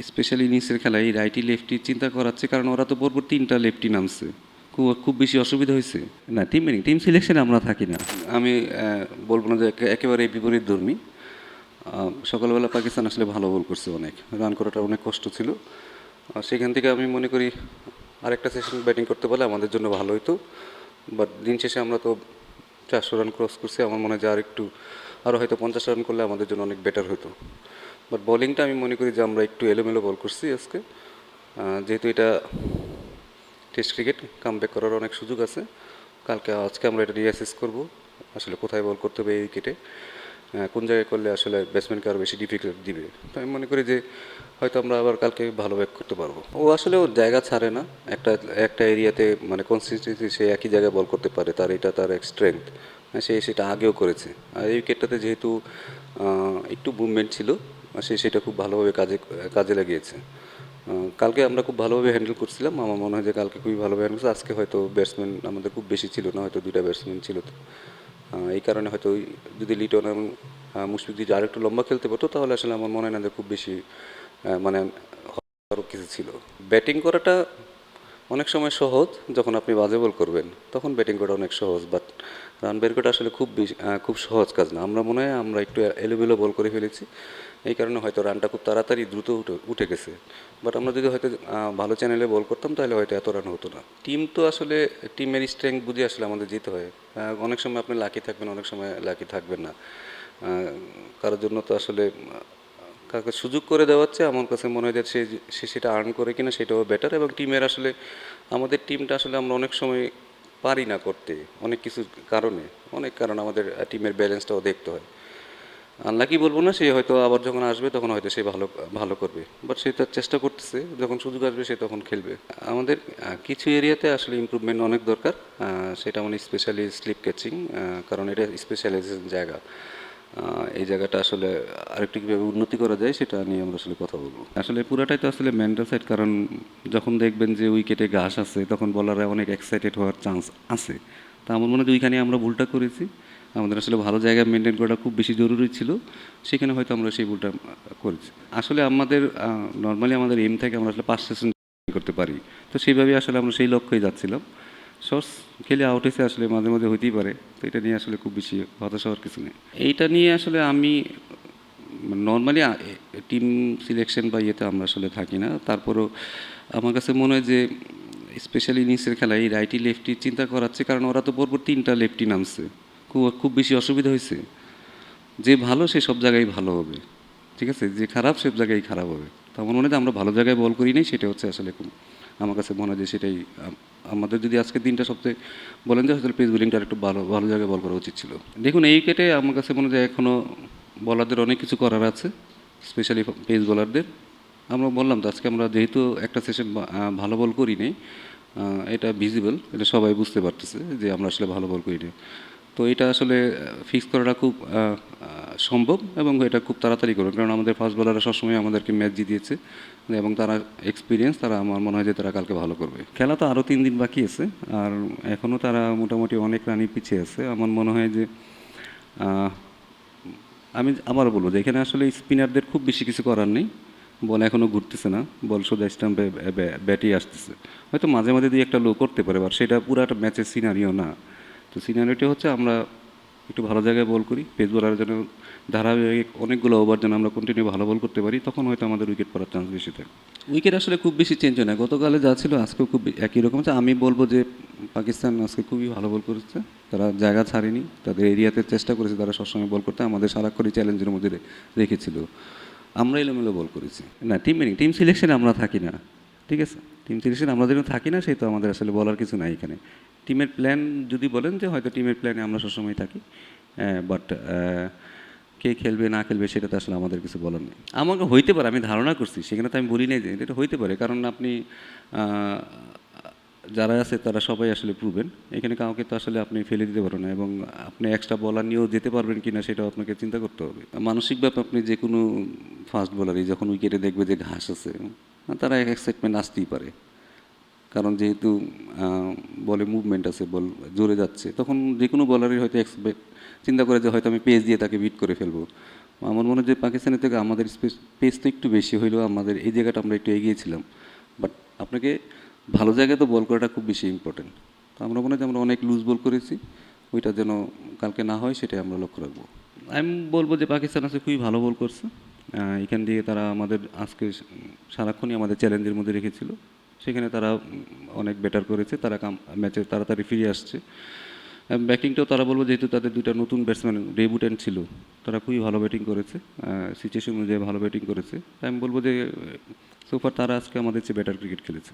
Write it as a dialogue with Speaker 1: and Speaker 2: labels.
Speaker 1: Specially ইনিংসের খেলায় righty lefty চিন্তা করাচ্ছে, কারণ ওরা তো পরপর তিনটা লেফটি নামছে। খুব খুব বেশি অসুবিধা হয়েছে না। টিম সিলেকশনে আমরা থাকি না। আমি বলবো না যে একেবারে বিপরীত ধর্মী। সকালবেলা পাকিস্তান আসলে ভালো বল করছে, অনেক রান করাটা অনেক কষ্ট ছিল। সেখান থেকে আমি মনে করি আরেকটা সেশন ব্যাটিং করতে পারলে আমাদের জন্য ভালো হতো। বাট দিন শেষে আমরা তো 400 রান ক্রস করছি। আমার মনে হয় যে আরও হয়তো 50 রান করলে আমাদের জন্য অনেক বেটার হতো। বাট বোলিংটা আমি মনে করি যে আমরা একটু এলোমেলো বল করছি আজকে। যেহেতু এটা টেস্ট ক্রিকেট, কামব্যাক করার অনেক সুযোগ আছে। আজকে আমরা এটা রিঅ্যাসেস করব, আসলে কোথায় বল করতে হবে এই উইকেটে, কোন জায়গায় করলে আসলে ব্যাটসম্যানকে আরও বেশি ডিফিকাল্ট দিবে। তো আমি মনে করি যে হয়তো আমরা আবার কালকে ভালো ব্যাক করতে পারবো। ও আসলে ওর জায়গা ছাড়ে না, একটা একটা এরিয়াতে মানে কনসিস্টেন্সি সে একই জায়গায় বল করতে পারে, তার এক স্ট্রেংথ। সে সেটা আগেও করেছে। আর এই উইকেটটাতে যেহেতু একটু মুভমেন্ট ছিল, সে সেটা খুব ভালোভাবে কাজে লাগিয়েছে। কালকে আমরা খুব ভালোভাবে হ্যান্ডেল করছিলাম। আমার মনে হয় যে কালকে খুবই ভালোভাবে হ্যান্ডেল করছে। আজকে হয়তো ব্যাটসম্যান আমাদের খুব বেশি ছিল না, হয়তো 2টা ব্যাটসম্যান ছিল। তো এই কারণে হয়তো যদি লিটন এবং মুশফিক যদি আরেকটু লম্বা খেলতে পারতো তাহলে আসলে আমার মনে হয় না যে খুব বেশি মানে আরও কিছু ছিল। ব্যাটিং করাটা অনেক সময় সহজ, যখন আপনি বাজে বল করবেন তখন ব্যাটিং করা অনেক সহজ। বাট রান বের করা আসলে খুব সহজ কাজ না। আমরা মনে হয় আমরা একটু এলোমেলো বল করে ফেলেছি, এই কারণে হয়তো রানটা খুব তাড়াতাড়ি দ্রুত উঠে গেছে। বাট আমরা যদি হয়তো ভালো চ্যানেলে বল করতাম তাহলে হয়তো এত রান হতো না। টিম তো আসলে টিমের স্ট্রেংথ বুঝে আসলে আমাদের যেতে হয়। অনেক সময় আপনি লাকি থাকবেন, অনেক সময় লাকি থাকবেন না। কারোর জন্য তো আসলে কাউকে সুযোগ করে দেওয়া হচ্ছে, আমার কাছে মনে হয় যে সে সেটা আর্ন করে কিনা সেটাও বেটার। এবং টিমের আসলে আমাদের টিমটা আসলে আমরা অনেক সময় পারি না করতে, অনেক কিছু কারণে, অনেক কারণ আমাদের টিমের ব্যালেন্সটাও দেখতে হয়। আনলাকি বলবো না, সে হয়তো আবার যখন আসবে তখন হয়তো সে ভালো ভালো করবে। বাট সে তার চেষ্টা করতেছে, যখন সুযোগ আসবে সে তখন খেলবে। আমাদের কিছু এরিয়াতে আসলে ইমপ্রুভমেন্ট অনেক দরকার। সেটা মানে স্পেশালি স্লিপ ক্যাচিং, কারণ এটা স্পেশালাইজেশন জায়গা। এই জায়গাটা আসলে আরেকটু কীভাবে উন্নতি করা যায় সেটা নিয়ে আমরা আসলে কথা বলবো। আসলে পুরাটাই তো আসলে মেন্টাল সাইড, কারণ যখন দেখবেন যে উইকেটে ঘাস আছে তখন বলাররা অনেক এক্সাইটেড হওয়ার চান্স আছে। তা আমার মনে হয় ওইখানে আমরা ভুলটা করেছি। আমাদের আসলে ভালো জায়গা মেনটেন করাটা খুব বেশি জরুরি ছিল, সেখানে হয়তো আমরা সেই ভুলটা করেছি। আসলে আমাদের নর্মালি আমাদের এম থেকে আমরা আসলে 5 সেশন করতে পারি। তো সেইভাবে আসলে আমরা সেই লক্ষ্যেই যাচ্ছিলাম। শর্টস খেলে আউট হয়েছে আসলে মাঝে মাঝে হইতেই পারে। তো এটা নিয়ে আসলে খুব বেশি হতাশ হওয়ার কিছু নেই। এইটা নিয়ে আসলে আমি নর্মালি টিম সিলেকশন বা ইয়েতে আমরা আসলে থাকি না। তারপরেও আমার কাছে মনে হয় যে স্পেশালি ইনিংসের খেলায় এই রাইটি লেফটি চিন্তা করাচ্ছে, কারণ ওরা তো পরপর তিনটা লেফটি নামছে। খুব বেশি অসুবিধা হয়েছে। যে ভালো সে সব জায়গায় ভালো হবে, ঠিক আছে, যে খারাপ সব জায়গায় খারাপ হবে। তো আমার মনে হয় আমরা ভালো জায়গায় বল করি নাই, সেটা হচ্ছে আসলে আমার কাছে মনে হয় যে সেটাই আমাদের যদি আজকে দিনটা সবচেয়ে বলেন যে আসলে পেস বোলিংটা একটু ভালো ভালো জায়গায় বল করা উচিত ছিল। দেখুন এই উইকেটে আমার কাছে মনে হয় এখনও বলারদের অনেক কিছু করার আছে, স্পেশালি পেস বোলারদের। আমরা বললাম তো আজকে আমরা যেহেতু একটা সেশন ভালো বল করি নি, এটা ভিজিবল, এটা সবাই বুঝতে পারতেছে যে আমরা আসলে ভালো বল করি নি। তো এটা আসলে ফিক্স করাটা খুব সম্ভব এবং এটা খুব তাড়াতাড়ি করবে, কারণ আমাদের ফাস্ট বোলাররা সবসময় আমাদেরকে ম্যাচ জিতিয়েছে এবং তারা এক্সপিরিয়েন্স, তারা আমার মনে হয় যে তারা কালকে ভালো করবে। খেলা তো আরও 3 দিন বাকি আছে, আর এখনও তারা মোটামুটি অনেক রানই পিছিয়ে আছে। আমার মনে হয় যে আমি আবারও বলবো যে এখানে আসলে স্পিনারদের খুব বেশি কিছু করার নেই। বল এখনও ঘুরতেছে না, বল সোজা স্টাম্পে ব্যাটই আসতেছে। হয়তো মাঝে মাঝে দিয়ে একটা লো করতে পারে, বা সেটা পুরো একটা ম্যাচের সিনারিও না। তো সিনারিওটি হচ্ছে আমরা একটু ভালো জায়গায় বল করি, পেস বোলারের জন্য ধারাবাহিক অনেকগুলো ওভার যেন আমরা কন্টিনিউ ভালো বল করতে পারি, তখন হয়তো আমাদের উইকেট পড়ার চান্স বেশি থাকে। উইকেট আসলে খুব বেশি চেঞ্জ হয় না, গতকালে যা ছিল আজকেও খুব একই রকম আছে। আমি বলবো যে পাকিস্তান আজকে খুবই ভালো বল করেছে, তারা জায়গা ছাড়েনি, তাদের এরিয়াতে চেষ্টা করেছে, তারা সবসময় বল করতে আমাদের সারাক্ষণই চ্যালেঞ্জের মধ্যে রেখেছিল। আমরা এলোমেলো বল করেছি না। টিম সিলেকশনে আমরা থাকি না, ঠিক আছে। টিম সিলেকশন আমরা যেন থাকি না, সেই তো আমাদের আসলে বলার কিছু নাই এখানে। টিমের প্ল্যান যদি বলেন যে হয়তো টিমের প্ল্যানে আমরা সবসময় থাকি, বাট কে খেলবে না খেলবে সেটা তো আসলে আমাদের কিছু বলার নেই। আমাকে হইতে পারে, আমি ধারণা করছি, সেখানে তো আমি বলি নাই যে এটা হইতে পারে, কারণ আপনি যারা আছে তারা সবাই আসলে প্রুভেন। এখানে কাউকে তো আসলে আপনি ফেলে দিতে পারেন না, এবং আপনি এক্সট্রা বলার নিয়েও যেতে পারবেন কি না সেটাও আপনাকে চিন্তা করতে হবে। মানসিকভাবে আপনি যে কোনো ফাস্ট বলারই যখন উইকেটে দেখবে যে ঘাস আছে, তারা এক এক্সাইটমেন্ট আসতেই পারে, কারণ যেহেতু বলে মুভমেন্ট আছে, বল জোরে যাচ্ছে, তখন যে কোনো বলারই হয়তো চিন্তা করে যে হয়তো আমি পেস দিয়ে তাকে বিট করে ফেলবো, আমার মনে হয় যে পাকিস্তানের থেকে আমাদের পেস তো একটু বেশি হইলেও আমাদের এই জায়গাটা আমরা একটু এগিয়েছিলাম। বাট আপনাকে ভালো জায়গায় তো বল করাটা খুব বেশি ইম্পর্টেন্ট। তো আমরা মনে হয় যে আমরা অনেক লুজ বল করেছি, ওইটা যেন কালকে না হয় সেটাই আমরা লক্ষ্য রাখবো। আমি বলবো যে পাকিস্তান আজকে খুবই ভালো বল করছে। এখান দিয়ে তারা আমাদের আজকে সারাক্ষণই আমাদের চ্যালেঞ্জের মধ্যে রেখেছিল। সেখানে তারা অনেক বেটার করেছে, তারা ম্যাচে তাড়াতাড়ি ফিরে আসছে। ব্যাটিংটাও তারা বলবো যেহেতু তাদের দুইটা নতুন ব্যাটসম্যান ডেবিউট্যান্ট ছিল, তারা খুবই ভালো ব্যাটিং করেছে, সিচুয়েশন অনুযায়ী ভালো ব্যাটিং করেছে। তাই আমি বলবো যে সোফার তারা আজকে আমাদের চেয়ে বেটার ক্রিকেট খেলেছে।